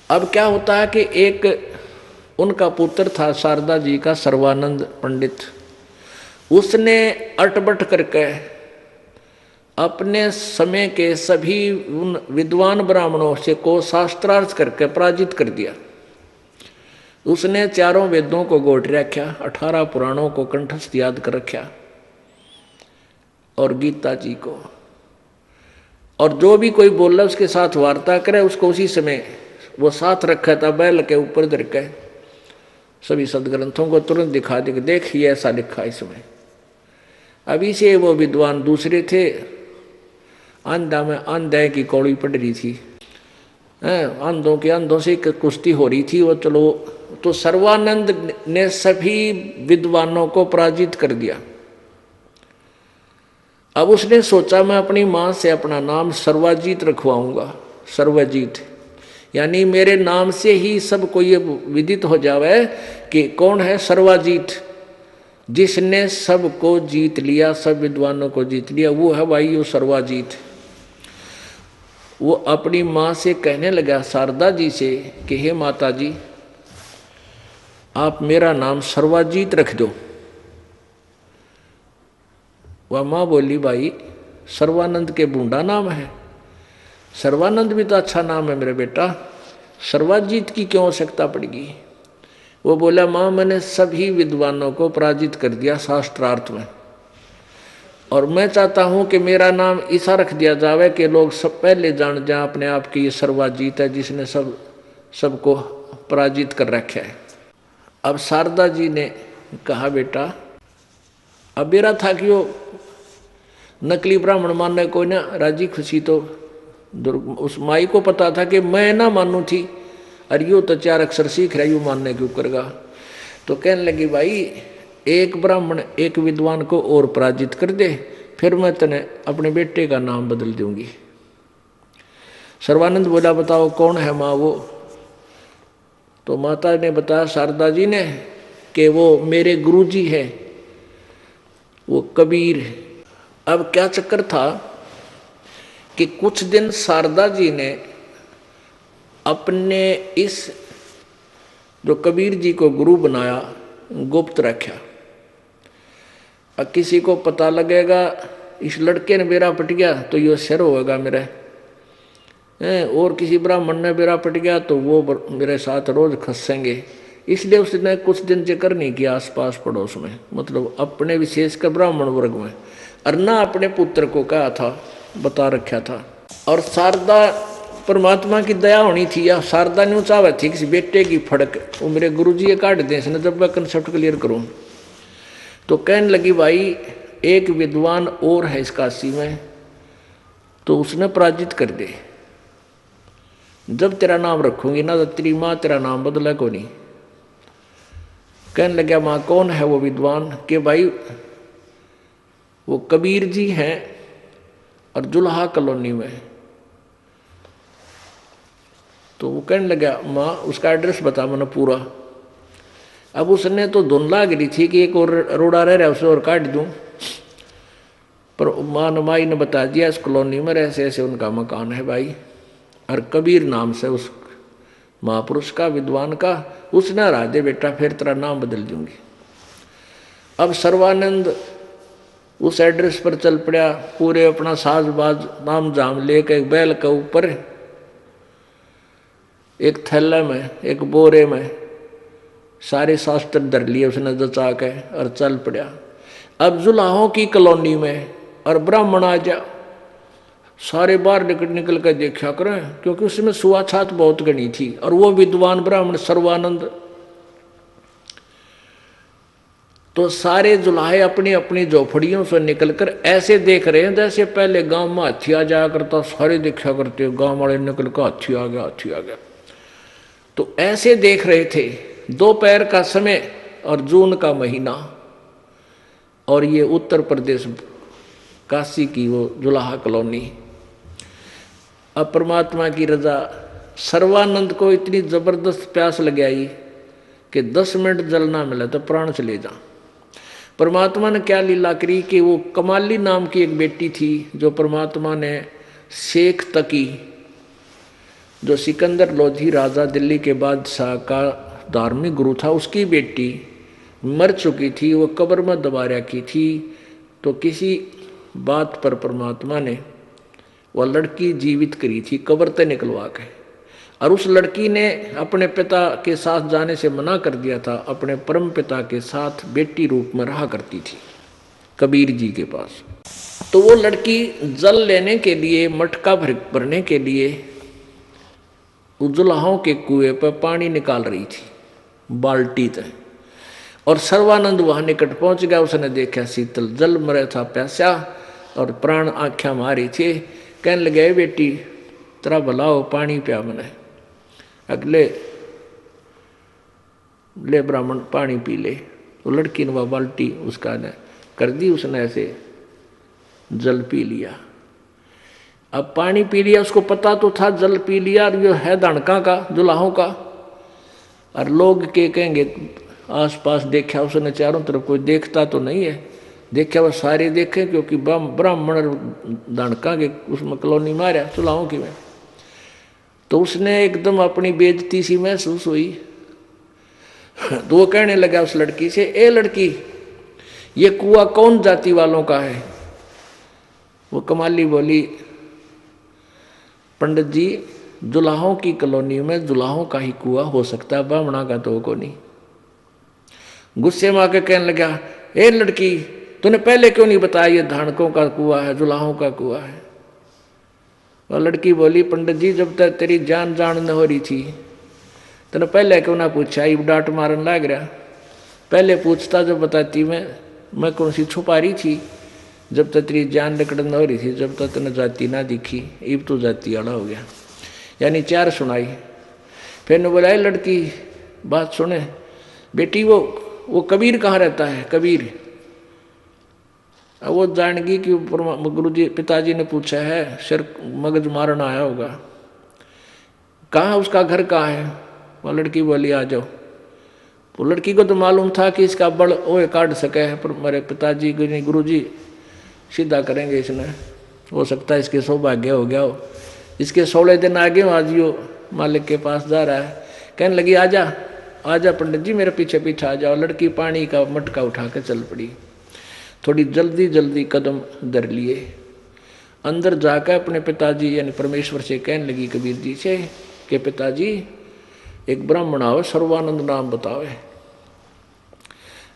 अब क्या होता है कि एक उनका पुत्र था शारदा जी का, सर्वानंद पंडित। उसने अटबट करके अपने समय के सभी उन विद्वान ब्राह्मणों से को शास्त्रार्थ करके पराजित कर दिया। उसने चारों वेदों को गोट रखा, 18 पुराणों को कंठस्थ याद कर रखा, और गीता जी को। और जो भी कोई बोला उसके साथ वार्ता करे, उसको उसी समय वो साथ रखा था बैल के ऊपर धर के सभी सदग्रंथों को तुरंत दिखा दे, देख ये ऐसा लिखा इसमें। अभी से वो विद्वान दूसरे थे, आंधा में आंधा की कौड़ी पड़ रही थी, अंधों के अंधों से कुश्ती हो रही थी वो। चलो, तो सर्वानंद ने सभी विद्वानों को पराजित कर दिया। अब उसने सोचा मैं अपनी मां से अपना नाम सर्वाजीत रखवाऊंगा। सर्वजीत यानी मेरे नाम से ही सबको ये विदित हो जावे कि कौन है सर्वाजीत, जिसने सबको जीत लिया, सब विद्वानों को जीत लिया, वो है भाई वो सर्वाजीत। वो अपनी माँ से कहने लगा शारदा जी से कि हे माता जी, आप मेरा नाम सर्वाजीत रख दो। वह माँ बोली भाई सर्वानंद के बूंदा नाम है, सर्वानंद भी तो अच्छा नाम है मेरे बेटा, सर्वाजीत की क्यों आवश्यकता पड़ेगी। वो बोला माँ मैंने सभी विद्वानों को पराजित कर दिया शास्त्रार्थ में, और मैं चाहता हूँ कि मेरा नाम ऐसा रख दिया जावे कि लोग सब पहले जान जाए अपने आप की ये सर्वाजीत है, जिसने सबको पराजित कर रखा है। अब शारदा जी ने कहा बेटा, अब मेरा था कि वो नकली ब्राह्मण मानने को ना राजी खुशी, तो उस माई को पता था कि मैं ना मानू थी, और यूँ तो 4 अक्षर सीख रहा यूँ मानने क्यों करेगा। तो कहने लगी भाई एक ब्राह्मण एक विद्वान को और पराजित कर दे, फिर मैं तने अपने बेटे का नाम बदल दूंगी। सर्वानंद बोला बताओ कौन है माँ वो। तो माता ने बताया शारदा जी ने कि वो मेरे गुरुजी है, वो कबीर। अब क्या चक्कर था कि कुछ दिन शारदा जी ने अपने इस जो कबीर जी को गुरु बनाया गुप्त रखा। अब किसी को पता लगेगा इस लड़के ने बेरा पट गया तो ये सिर होगा मेरा, और किसी ब्राह्मण ने बेरा पट गया तो वो मेरे साथ रोज खसेंगे। इसलिए उसने कुछ दिन जिक्र नहीं किया आसपास पड़ोस में, मतलब अपने विशेषकर ब्राह्मण वर्ग में, और ना अपने पुत्र को कहा था, बता रखा था। और शारदा परमात्मा की दया होनी थी, या शारदा ने चाहे थी किसी बेटे की फड़क वो मेरे गुरुजी काट दें इसने, जब मैं कंसेप्ट क्लियर करूं। तो कहने लगी भाई एक विद्वान और है इस काशी में, तो उसने पराजित कर दे। जब तेरा नाम रखूंगी ना तो तेरी माँ तेरा नाम बदला को नहीं। कहने लगा माँ कौन है वो विद्वान, कि भाई वो कबीर जी हैं और जुल्हा कॉलोनी में। तो वो कहने लगा माँ उसका एड्रेस बता मैंने पूरा। अब उसने तो धुन लाग रही थी कि एक और रोड़ा रह रहा है उसे और काट दूं, पर माँ माई ने बता दिया इस कॉलोनी में ऐसे ऐसे उनका मकान है भाई, और कबीर नाम से उस महापुरुष का विद्वान का। उसने राह दे बेटा फिर तेरा नाम बदल दूंगी। अब सर्वानंद उस एड्रेस पर चल पड़ा, पूरे अपना साजबाज नाम जाम लेकर एक बैल के ऊपर, एक थैला में एक बोरे में सारे शास्त्र धर लिए उसने जचा के और चल पड़ा। अब जुलाहों की कॉलोनी में और ब्राह्मण आ जा, सारे बाहर निकल कर देखा करें, क्योंकि उसमें छुआछात बहुत गणी थी। और वो विद्वान ब्राह्मण सर्वानंद, तो सारे जुलाहे अपनी अपनी झोपड़ियों से निकलकर ऐसे देख रहे हैं जैसे पहले गांव में हाथी आ जाया करता, सारे देखा करते गांव वाले निकल कर हाथी आ गया हाथी आ गया। तो ऐसे देख रहे थे। दोपहर का समय और जून का महीना, और ये उत्तर प्रदेश काशी की वो जुलाहा कॉलोनी। अब परमात्मा की रजा, सर्वानंद को इतनी जबरदस्त प्यास लग आई कि 10 मिनट जल ना मिले तो प्राण चले जा। परमात्मा ने क्या लीला करी कि वो कमाली नाम की एक बेटी थी जो परमात्मा ने शेख तकी जो सिकंदर लोधी राजा दिल्ली के बादशाह का धार्मिक गुरु था, उसकी बेटी मर चुकी थी, वो कब्र में दबा रखी थी। तो किसी बात पर परमात्मा ने वह लड़की जीवित करी थी कब्र से निकलवा के, और उस लड़की ने अपने पिता के साथ जाने से मना कर दिया था, अपने परम पिता के साथ बेटी रूप में रहा करती थी कबीर जी के पास। तो वो लड़की जल लेने के लिए, मटका भरने के लिए उजुलाहों के कुएं पर पानी निकाल रही थी बाल्टी तक, और सर्वानंद वहां निकट पहुंच गया। उसने देखा शीतल जल मरे था प्यासा, और प्राण आख्या मारी थी। कहने लगे बेटी तेरा भला हो, पानी प्या मने। अगले ले ब्राह्मण पानी पी ले। तो लड़की ने वह बाल्टी उसका ने कर दी, उसने ऐसे जल पी लिया। अब पानी पी लिया, उसको पता तो था जल पी लिया और ये है दणका का, जुलाहों का। और लोग के कहेंगे आसपास देखा उसने, चारों तरफ कोई देखता तो नहीं है, देखा वह सारे देखे, क्योंकि ब्राह्मण दणका के उसमें कॉलोनी मारा जुलाहों की में। तो उसने एकदम अपनी बेइज्जती सी महसूस हुई। तो वो कहने लगा उस लड़की से, ए लड़की ये कुआं कौन जाति वालों का है? वो कमाली बोली, पंडित जी जुलाहों की कॉलोनी में जुलाहों का ही कुआं हो सकता है, ब्राह्मणा का तो को नहीं। गुस्से में आके कहने लगा, ए लड़की तूने पहले क्यों नहीं बताया ये धानकों का कुआं है, जुलाहों का कुआं है? वह लड़की बोली, पंडित जी जब तक तेरी जान न हो रही थी तूने पहले क्यों ना पूछा? ये डांट मारन लग रहा, पहले पूछता जब बताती। मैं कौन सी छुपा रही थी? जब तक तेरी जान निकड़न हो रही थी, जब तक तूने जाति ना दिखी, इब तो जाति आड़ा हो गया। यानी चार सुनाई। फिर ने बोला, लड़की बात सुने बेटी, वो कबीर कहाँ रहता है? कबीर। अब वो जान गई कि गुरु जी पिताजी ने पूछा है, सिर मगज मारन आया होगा। कहाँ उसका घर कहाँ है? वो लड़की बोली आ जाओ। वो लड़की को तो मालूम था कि इसका बड़ ओए काट सके है, पर मेरे पिताजी को नहीं, गुरु जी सीधा करेंगे इसने, हो सकता है इसके सौभाग्य हो गया हो, इसके 16 दिन आगे हो, आज यो मालिक के पास जा रहा है। कहने लगी आजा आजा पंडित जी मेरे पीछे पीछे आ जाओ। लड़की पानी का मटका उठा के चल पड़ी। थोड़ी जल्दी जल्दी कदम धर लिए, अंदर जाकर अपने पिताजी यानी परमेश्वर से कहने लगी कबीर जी से कि पिताजी एक ब्राह्मण आवे, सर्वानंद नाम बतावे,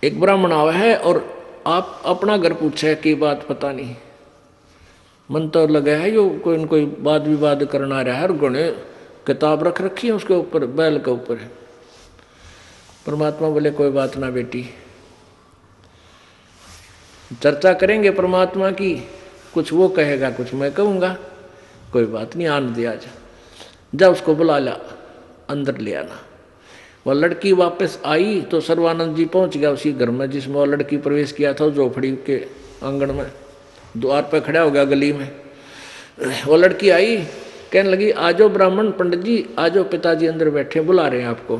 एक ब्राह्मण आवे है और आप अपना घर पूछे कि बात पता नहीं, मन तो लगा है यो कोई न कोई वाद विवाद करना रहा है, और गुणे किताब रख रखी है उसके ऊपर, बैल के ऊपर। परमात्मा बोले कोई बात ना बेटी, चर्चा करेंगे परमात्मा की, कुछ वो कहेगा कुछ मैं कहूँगा, कोई बात नहीं, आने दिया जा उसको बुला ला, अंदर ले आना। वह लड़की वापस आई तो सर्वानंद जी पहुंच गया उसी घर में जिसमें वह लड़की प्रवेश किया था, झोपड़ी के आंगन में, द्वार पर खड़ा हो गया गली में। वो लड़की आई, कहने लगी आ जाओ ब्राह्मण पंडित जी आ जाओ, पिताजी अंदर बैठे बुला रहे हैं आपको।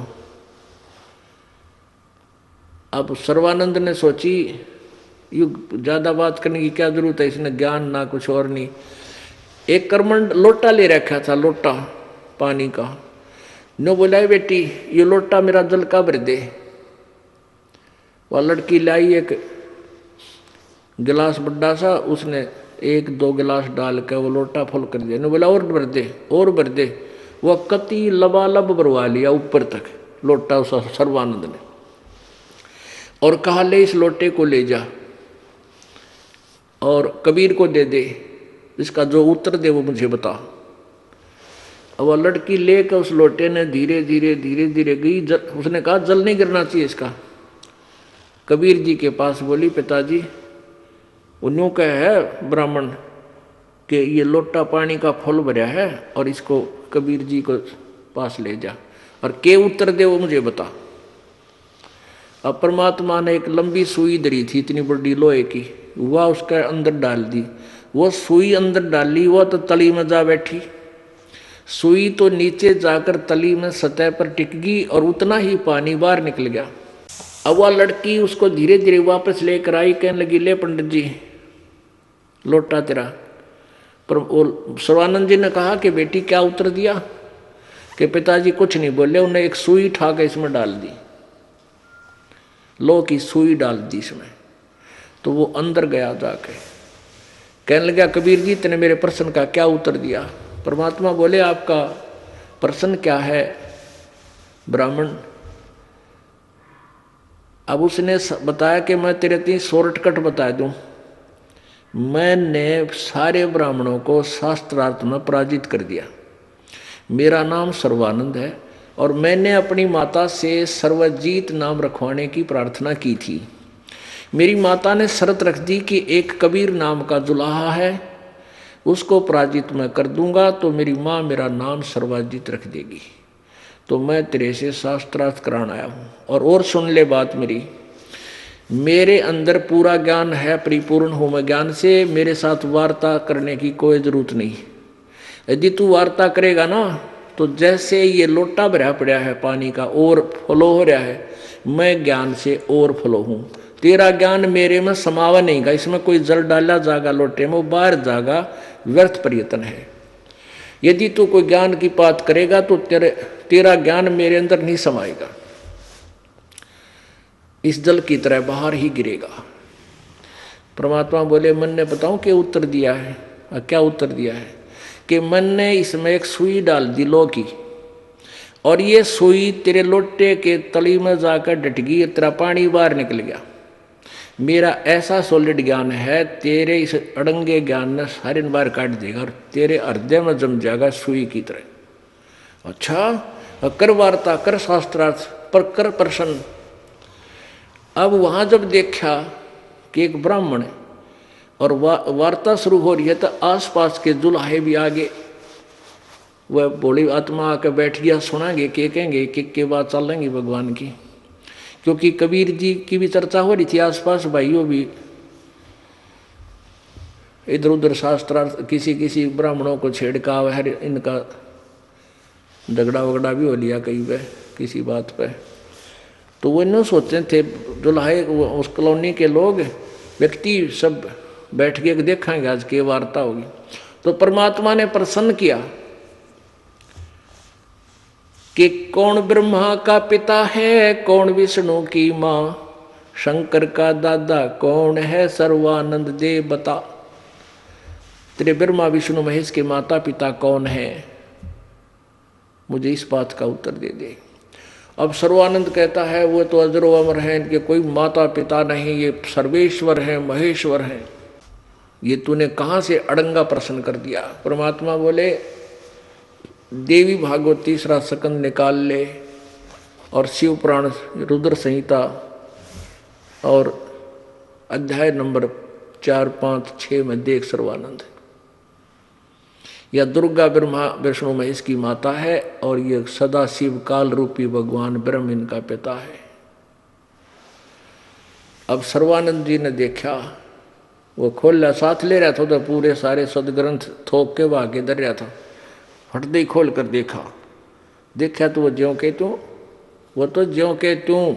अब सर्वानंद ने सोची यू ज्यादा बात करने की क्या जरूरत है, इसने ज्ञान ना कुछ और नहीं। एक कर्मंड लोटा ले रखा था, लोटा पानी का। नो बोला बेटी ये लोटा मेरा जल का भर दे। वह लड़की लाई एक गिलास बड्डा सा, उसने 1-2 गिलास डाल कर वो लोटा फुल कर दिया। नो बोला और भर दे और भर दे। वह कति लबालब भरवा लिया ऊपर तक लोटा उस सर्वानंद ने, और कहा ले इस लोटे को ले जा और कबीर को दे दे, इसका जो उत्तर दे वो मुझे बता। अब वह लड़की लेकर उस लोटे ने धीरे धीरे धीरे धीरे गई, उसने कहा जल नहीं गिरना चाहिए इसका। कबीर जी के पास बोली पिताजी उन्हों का है ब्राह्मण कि ये लोटा पानी का फूल भरा है और इसको कबीर जी को पास ले जा, और के उत्तर दे वो मुझे बता। अब परमात्मा ने एक लंबी सुई धरी थी इतनी बड़ी लोहे की, वह उसके अंदर डाल दी। वो सुई अंदर डाली, वह तो तली में जा बैठी। सुई तो नीचे जाकर तली में सतह पर टिक गई और उतना ही पानी बाहर निकल गया। अब वह लड़की उसको धीरे धीरे वापस लेकर आई, कहने लगी ले पंडित जी लोटा तेरा। पर सर्वानंद जी ने कहा कि बेटी क्या उत्तर दिया? कि पिताजी कुछ नहीं बोले, उन्हें एक सुई उठा के इसमें डाल दी, लोह की सुई डाल दी इसमें। तो वो अंदर गया जाके कहने लगा, कबीर जी तूने मेरे प्रश्न का क्या उत्तर दिया? परमात्मा बोले, आपका प्रश्न क्या है ब्राह्मण? अब उसने बताया कि मैं तेरे तीन शॉर्टकट बता दूं। मैंने सारे ब्राह्मणों को शास्त्रार्थ में पराजित कर दिया। मेरा नाम सर्वानंद है और मैंने अपनी माता से सर्वजीत नाम रखवाने की प्रार्थना की थी। मेरी माता ने शर्त रख दी कि एक कबीर नाम का दुल्हा है, उसको पराजित मैं कर दूंगा तो मेरी माँ मेरा नाम सर्वजीत रख देगी। तो मैं तेरे से शास्त्रार्थ कराने आया हूँ। और सुन ले बात मेरी, मेरे अंदर पूरा ज्ञान है, परिपूर्ण हूँ मैं ज्ञान से, मेरे साथ वार्ता करने की कोई जरूरत नहीं। यदि तू वार्ता करेगा ना तो जैसे ये लोटा भरा पड़ा है पानी का और फ्लो हो रहा है, मैं ज्ञान से और फ्लो हूँ। तेरा ज्ञान मेरे में समावा नहीं का, इसमें कोई जल डाला जागा लोटे में, वो बाहर जागा, व्यर्थ प्रयत्न है। यदि तू कोई ज्ञान की बात करेगा तो तेरा ज्ञान मेरे अंदर नहीं समाएगा, इस जल की तरह बाहर ही गिरेगा। परमात्मा बोले, मन ने बताऊं क्या उत्तर दिया है? क्या उत्तर दिया है कि मन ने इसमें एक सुई डाल दी लोह की, और ये सुई तेरे लोटे के तली में जाकर डट गई, तेरा पानी बाहर निकल गया। मेरा ऐसा सॉलिड ज्ञान है, तेरे इस अड़ंगे ज्ञान ने सारे बाहर काट देगा और तेरे हृदय में जम जाएगा सुई की तरह। अच्छा, कर वार्ता, कर शास्त्रार्थ, पर कर प्रश्न। अब वहां जब देखा कि एक ब्राह्मण है और वार्ता शुरू हो रही है, तो आसपास के दुल्हे भी आगे, वह भोली आत्मा आकर बैठ गया, सुनाएंगे के कहेंगे कि बात चलेंगी भगवान की, क्योंकि कबीर जी की भी चर्चा हो रही थी। आसपास भाइयों भी इधर उधर शास्त्रार्थ, किसी ब्राह्मणों को छेड़काव है, इनका झगड़ा वगड़ा भी हो लिया कहीं पे किसी बात पे। तो वो इन्हों सोचते थे दुल्हाए, उस कॉलोनी के लोग व्यक्ति सब बैठ के देखेंगे आज की वार्ता होगी। तो परमात्मा ने प्रसन्न किया कि कौन ब्रह्मा का पिता है, कौन विष्णु की माँ, शंकर का दादा कौन है, सर्वानंद दे बता। तेरे ब्रह्मा विष्णु महेश के माता पिता कौन है, मुझे इस बात का उत्तर दे दे। अब सर्वानंद कहता है, वो तो अजरो अमर हैं, इनके कोई माता पिता नहीं, ये सर्वेश्वर हैं, महेश्वर हैं। ये तूने कहाँ से अड़ंगा प्रश्न कर दिया? परमात्मा बोले, देवी भागवत तीसरा सकंद निकाल ले और शिव पुराण रुद्र संहिता और अध्याय नंबर 4, 5, 6 में देख सर्वानंद। यह दुर्गा ब्रह्मा विष्णु महेश की माता है और यह सदा शिव काल रूपी भगवान ब्रह्म इनका पिता है। अब सर्वानंद जी ने देखा, वो खोल साथ ले रहा था, तो पूरे सारे सदग्रंथ थोक के भागे धर रहा था। फटदे खोल कर देखा तो वो ज्यों के त्यों, वो तो ज्यों के त्यों